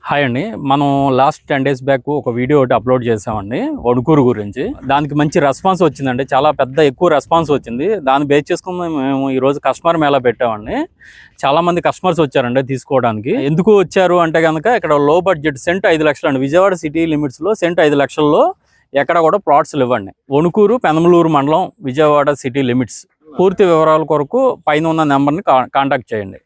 Hi అండి. మనం last 10 days back ఒక వీడియో ఒకటి అప్లోడ్ చేసామండి వణుకూరు గురించి. దానికి మంచి రెస్పాన్స్ వచ్చిందండి. చాలా ఎక్కువ రెస్పాన్స్ వచ్చింది. దాన్ని బేస్ చేసుకుని మేము ఈరోజు కస్టమర్ మేళా పెట్టామండి. చాలా మంది కస్టమర్స్ వచ్చారండి తీసుకోవడానికి. ఎందుకు వచ్చారు అంటే కనుక ఇక్కడ లో బడ్జెట్ సెంట్ 5 లక్షలు అండి. విజయవాడ సిటీ లిమిట్స్లో సెంట్ 5 లక్షల్లో ఎక్కడ కూడా ప్లాట్స్ ఇవ్వండి. వణుకూరు పెనమలూరు మండలం విజయవాడ సిటీ లిమిట్స్. పూర్తి వివరాల కొరకు పైన ఉన్న నెంబర్ని కాంటాక్ట్ చేయండి.